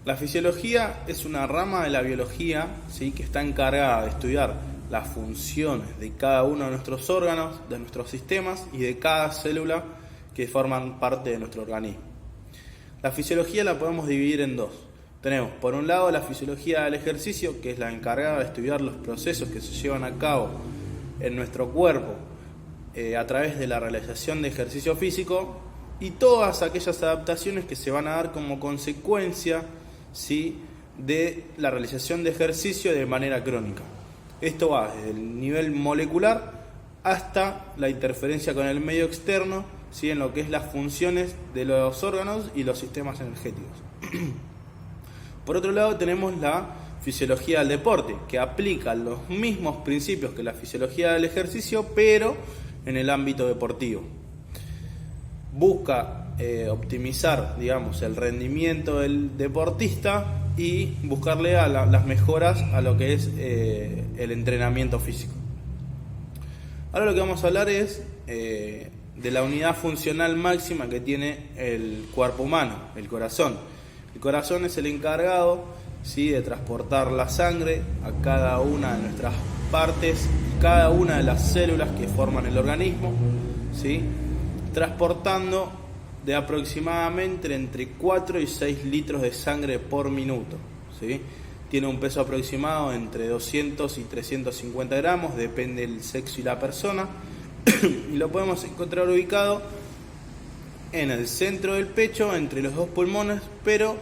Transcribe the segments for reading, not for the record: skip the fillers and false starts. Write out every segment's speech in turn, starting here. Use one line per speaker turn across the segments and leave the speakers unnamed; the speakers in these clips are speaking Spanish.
La fisiología es una rama de la biología, ¿sí?, que está encargada de estudiar las funciones de cada uno de nuestros órganos, de nuestros sistemas y de cada célula que forman parte de nuestro organismo. La fisiología la podemos dividir en dos. Tenemos por un lado la fisiología del ejercicio, que es la encargada de estudiar los procesos que se llevan a cabo en nuestro cuerpo a través de la realización de ejercicio físico y todas aquellas adaptaciones que se van a dar como consecuencia, ¿sí?, de la realización de ejercicio de manera crónica. Esto va desde el nivel molecular hasta la interferencia con el medio externo, ¿sí?, en lo que es las funciones de los órganos y los sistemas energéticos. Por otro lado tenemos la fisiología del deporte, que aplica los mismos principios que la fisiología del ejercicio, pero en el ámbito deportivo. Busca optimizar, digamos, el rendimiento del deportista y buscarle las mejoras a lo que es el entrenamiento físico. Ahora lo que vamos a hablar es de la unidad funcional máxima que tiene el cuerpo humano, el corazón. El corazón es el encargado, ¿sí?, de transportar la sangre a cada una de nuestras partes y cada una de las células que forman el organismo, ¿sí?, transportando de aproximadamente entre 4 y 6 litros de sangre por minuto, ¿sí? Tiene un peso aproximado entre 200 y 350 gramos, depende del sexo y la persona, y lo podemos encontrar ubicado en el centro del pecho, entre los dos pulmones, pero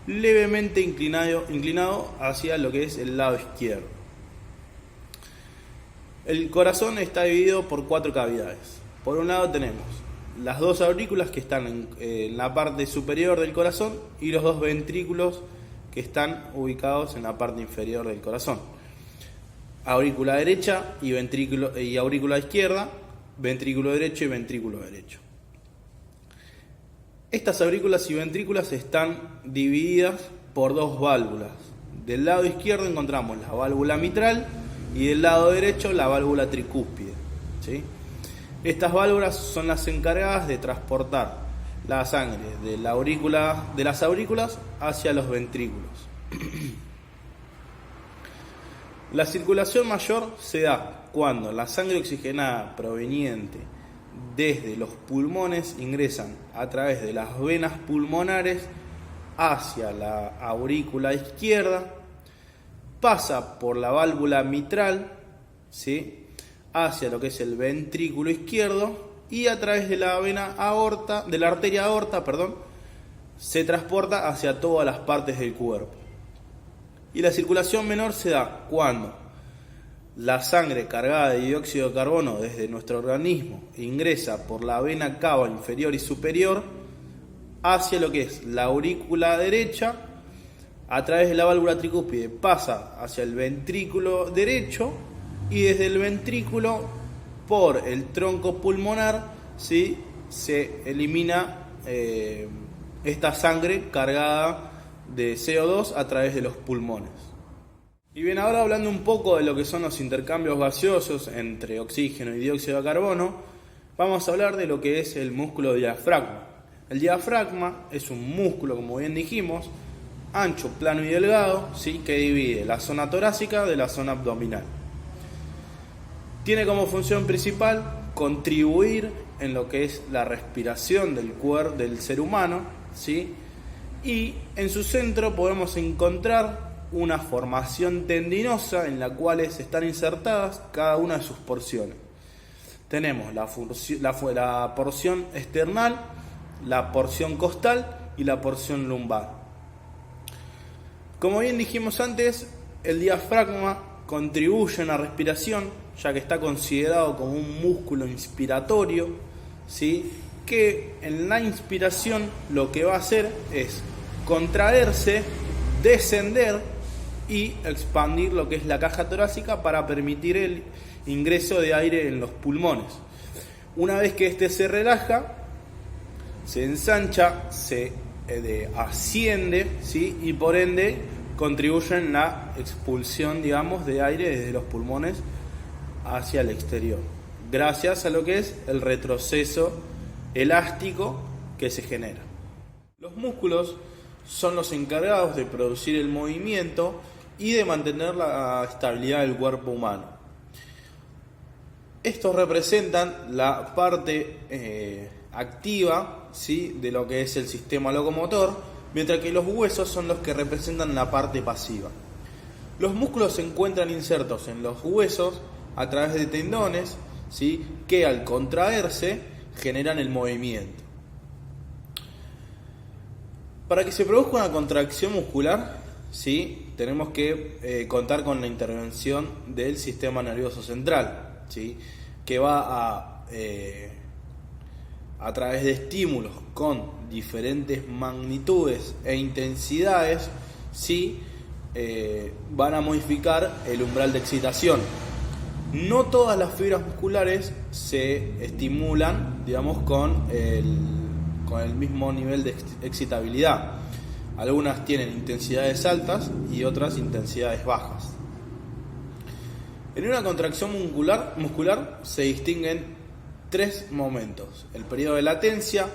levemente inclinado hacia lo que es el lado izquierdo. El corazón está dividido por 4 cavidades. Por un lado tenemos las 2 aurículas que están en la parte superior del corazón y los 2 ventrículos que están ubicados en la parte inferior del corazón. Aurícula derecha y aurícula izquierda, ventrículo derecho y ventrículo derecho. Estas aurículas y ventrículas están divididas por 2 válvulas. Del lado izquierdo encontramos la válvula mitral y del lado derecho la válvula tricúspide, ¿sí? Estas válvulas son las encargadas de transportar la sangre de las aurículas hacia los ventrículos. La circulación mayor se da cuando la sangre oxigenada proveniente desde los pulmones ingresan a través de las venas pulmonares hacia la aurícula izquierda, pasa por la válvula mitral, ¿sí?, hacia lo que es el ventrículo izquierdo y a través de la arteria aorta, se transporta hacia todas las partes del cuerpo. Y la circulación menor se da cuando la sangre cargada de dióxido de carbono desde nuestro organismo ingresa por la vena cava inferior y superior hacia lo que es la aurícula derecha, a través de la válvula tricúspide pasa hacia el ventrículo derecho y desde el ventrículo por el tronco pulmonar, ¿sí?, se elimina esta sangre cargada de CO2 a través de los pulmones. Y bien, ahora hablando un poco de lo que son los intercambios gaseosos entre oxígeno y dióxido de carbono, vamos a hablar de lo que es el músculo diafragma. El diafragma es un músculo, como bien dijimos, ancho, plano y delgado, ¿sí?, que divide la zona torácica de la zona abdominal. Tiene como función principal contribuir en lo que es la respiración del ser humano, ¿sí?, y en su centro podemos encontrar una formación tendinosa en la cual están insertadas cada una de sus porciones. Tenemos la porción esternal, la porción costal y la porción lumbar. Como bien dijimos antes, el diafragma contribuye en la respiración, ya que está considerado como un músculo inspiratorio, ¿sí?, que en la inspiración lo que va a hacer es contraerse, descender y expandir lo que es la caja torácica para permitir el ingreso de aire en los pulmones. Una vez que este se relaja, se ensancha, se asciende, ¿sí?, y por ende contribuye en la expulsión, digamos, de aire desde los pulmones hacia el exterior, gracias a lo que es el retroceso elástico que se genera. Los músculos son los encargados de producir el movimiento y de mantener la estabilidad del cuerpo humano. Estos representan la parte activa, ¿sí?, de lo que es el sistema locomotor, mientras que los huesos son los que representan la parte pasiva. Los músculos se encuentran insertos en los huesos a través de tendones, ¿sí?, que al contraerse generan el movimiento. Para que se produzca una contracción muscular, ¿sí?, tenemos que contar con la intervención del sistema nervioso central, ¿sí?, que va a través de estímulos con diferentes magnitudes e intensidades, ¿sí?, van a modificar el umbral de excitación. No todas las fibras musculares se estimulan, digamos, con el mismo nivel de excitabilidad. Algunas tienen intensidades altas y otras intensidades bajas. En una contracción muscular se distinguen 3 momentos: el periodo de latencia,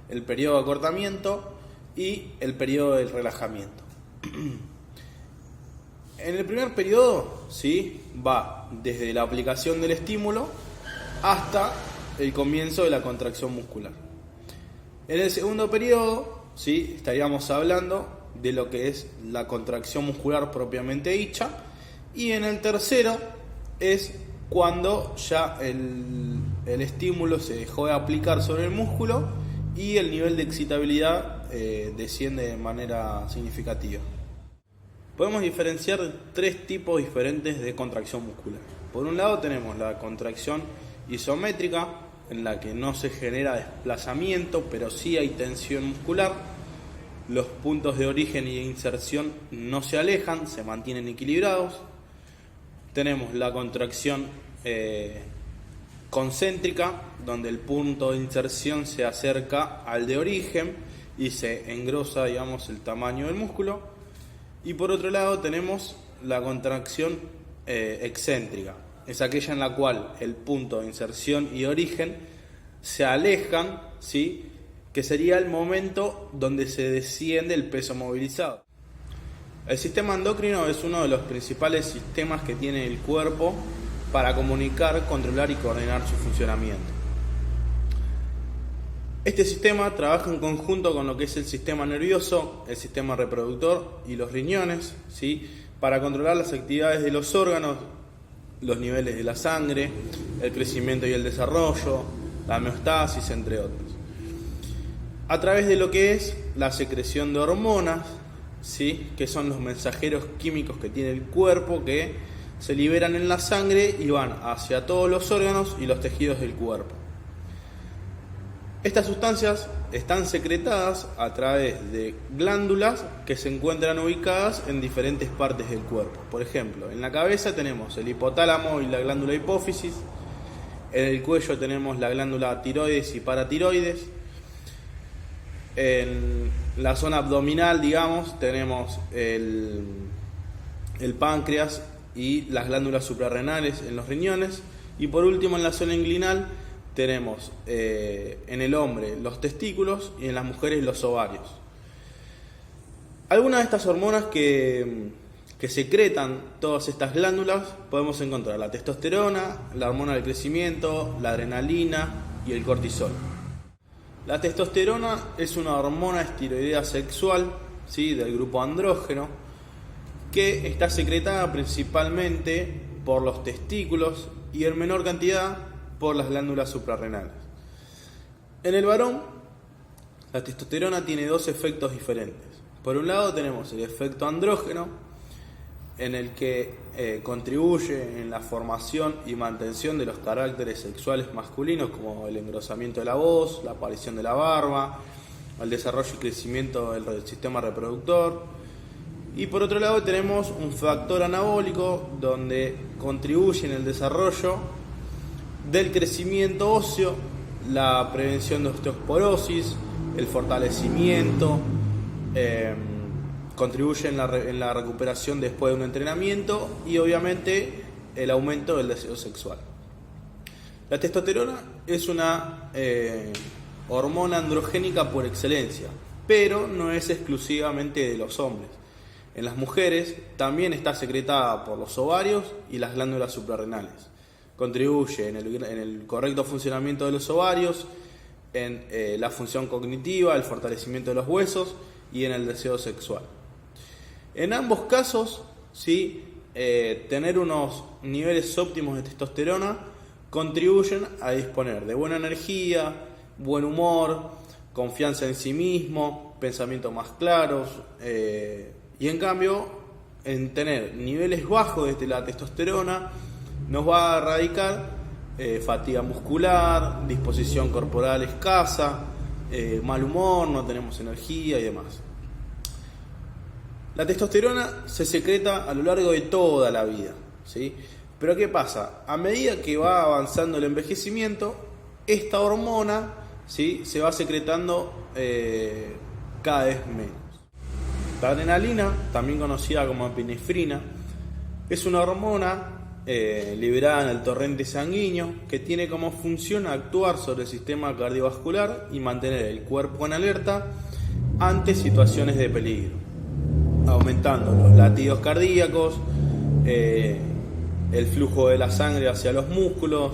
el periodo de acortamiento y el periodo del relajamiento. En el primer periodo, ¿sí?, va desde la aplicación del estímulo hasta el comienzo de la contracción muscular. En el segundo periodo, ¿sí?, estaríamos hablando de lo que es la contracción muscular propiamente dicha, y en el tercero es cuando ya el estímulo se dejó de aplicar sobre el músculo y el nivel de excitabilidad desciende de manera significativa. Podemos diferenciar 3 tipos diferentes de contracción muscular. Por un lado tenemos la contracción isométrica, en la que no se genera desplazamiento, pero sí hay tensión muscular. Los puntos de origen y de inserción no se alejan, se mantienen equilibrados. Tenemos la contracción concéntrica, donde el punto de inserción se acerca al de origen y se engrosa, digamos, el tamaño del músculo. Y por otro lado tenemos la contracción excéntrica. Es aquella en la cual el punto de inserción y origen se alejan, ¿sí?, que sería el momento donde se desciende el peso movilizado. El sistema endocrino es uno de los principales sistemas que tiene el cuerpo para comunicar, controlar y coordinar su funcionamiento. Este sistema trabaja en conjunto con lo que es el sistema nervioso, el sistema reproductor y los riñones, ¿sí?, para controlar las actividades de los órganos, los niveles de la sangre, el crecimiento y el desarrollo, la homeostasis, entre otros. A través de lo que es la secreción de hormonas, ¿sí?, que son los mensajeros químicos que tiene el cuerpo, que se liberan en la sangre y van hacia todos los órganos y los tejidos del cuerpo. Estas sustancias están secretadas a través de glándulas que se encuentran ubicadas en diferentes partes del cuerpo. Por ejemplo, en la cabeza tenemos el hipotálamo y la glándula hipófisis. En el cuello tenemos la glándula tiroides y paratiroides. En la zona abdominal, digamos, tenemos el páncreas y las glándulas suprarrenales en los riñones. Y por último, en la zona inguinal tenemos en el hombre los testículos y en las mujeres los ovarios. Algunas de estas hormonas que secretan todas estas glándulas podemos encontrar la testosterona, la hormona del crecimiento, la adrenalina y el cortisol. La testosterona es una hormona esteroidea sexual, ¿sí?, del grupo andrógeno, que está secretada principalmente por los testículos y en menor cantidad por las glándulas suprarrenales. En el varón, la testosterona tiene 2 efectos diferentes. Por un lado tenemos el efecto andrógeno, en el que contribuye en la formación y mantención de los caracteres sexuales masculinos, como el engrosamiento de la voz, la aparición de la barba, el desarrollo y crecimiento del sistema reproductor. Y por otro lado tenemos un factor anabólico, donde contribuye en el desarrollo del crecimiento óseo, la prevención de osteoporosis, el fortalecimiento, contribuye en la recuperación después de un entrenamiento y obviamente el aumento del deseo sexual. La testosterona es una hormona androgénica por excelencia, pero no es exclusivamente de los hombres. En las mujeres también está secretada por los ovarios y las glándulas suprarrenales. Contribuye en el correcto funcionamiento de los ovarios, en la función cognitiva, el fortalecimiento de los huesos y en el deseo sexual. En ambos casos, ¿sí? Tener unos niveles óptimos de testosterona contribuyen a disponer de buena energía, buen humor, confianza en sí mismo, pensamientos más claros, y en cambio, en tener niveles bajos de la testosterona, nos va a radicar fatiga muscular, disposición corporal escasa, mal humor, no tenemos energía y demás. La testosterona se secreta a lo largo de toda la vida, ¿sí? Pero ¿qué pasa? A medida que va avanzando el envejecimiento, esta hormona, ¿sí?, se va secretando cada vez menos. La adrenalina, también conocida como epinefrina, es una hormona liberada en el torrente sanguíneo que tiene como función actuar sobre el sistema cardiovascular y mantener el cuerpo en alerta ante situaciones de peligro, aumentando los latidos cardíacos, el flujo de la sangre hacia los músculos,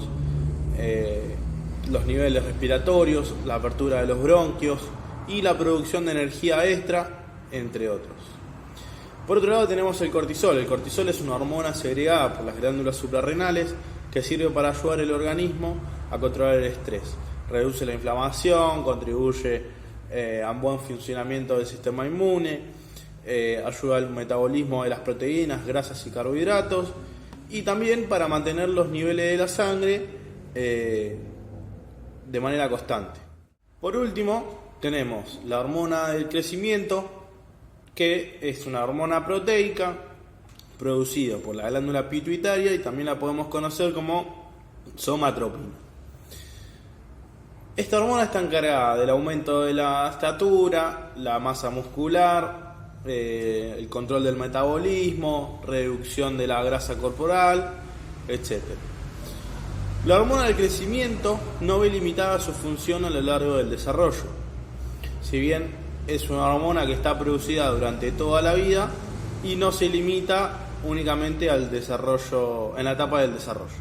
los niveles respiratorios, la apertura de los bronquios y la producción de energía extra, entre otros. Por otro lado tenemos el cortisol. El cortisol es una hormona segregada por las glándulas suprarrenales que sirve para ayudar al organismo a controlar el estrés. Reduce la inflamación, contribuye a un buen funcionamiento del sistema inmune, ayuda al metabolismo de las proteínas, grasas y carbohidratos, y también para mantener los niveles de la sangre de manera constante. Por último, tenemos la hormona del crecimiento, que es una hormona proteica producida por la glándula pituitaria y también la podemos conocer como somatropina. Esta hormona está encargada del aumento de la estatura, la masa muscular, el control del metabolismo, reducción de la grasa corporal, etc. La hormona del crecimiento no ve limitada su función a lo largo del desarrollo. Si bien es una hormona que está producida durante toda la vida y no se limita únicamente al desarrollo, en la etapa del desarrollo.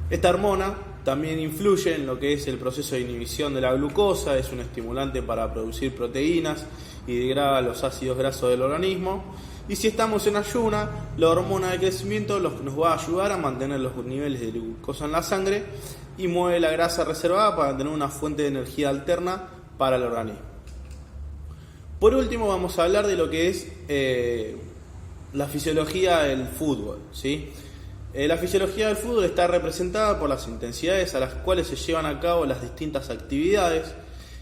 Esta hormona también influye en lo que es el proceso de inhibición de la glucosa, es un estimulante para producir proteínas y degrada los ácidos grasos del organismo. Y si estamos en ayuna, la hormona de crecimiento nos va a ayudar a mantener los niveles de glucosa en la sangre y mueve la grasa reservada para tener una fuente de energía alterna para el organismo. Por último, vamos a hablar de lo que es la fisiología del fútbol, ¿sí? La fisiología del fútbol está representada por las intensidades a las cuales se llevan a cabo las distintas actividades,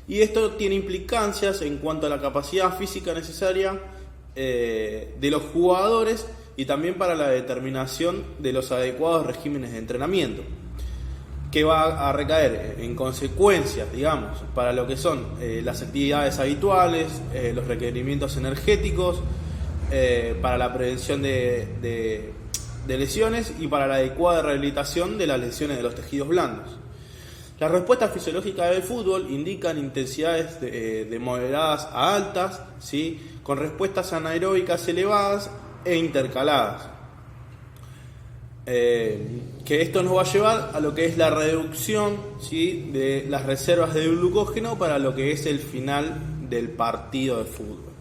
y esto tiene implicancias en cuanto a la capacidad física necesaria de los jugadores y también para la determinación de los adecuados regímenes de entrenamiento, que va a recaer en consecuencias, digamos, para lo que son las actividades habituales, los requerimientos energéticos, para la prevención de lesiones y para la adecuada rehabilitación de las lesiones de los tejidos blandos. Las respuestas fisiológicas del fútbol indican intensidades de moderadas a altas, ¿sí?, con respuestas anaeróbicas elevadas e intercaladas. Que esto nos va a llevar a lo que es la reducción, ¿sí?, de las reservas de glucógeno para lo que es el final del partido de fútbol.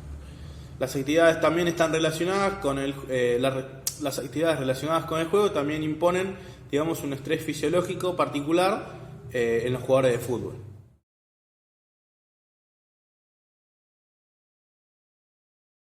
Las actividades también están relacionadas con las actividades relacionadas con el juego también imponen, digamos, un estrés fisiológico particular en los jugadores de fútbol.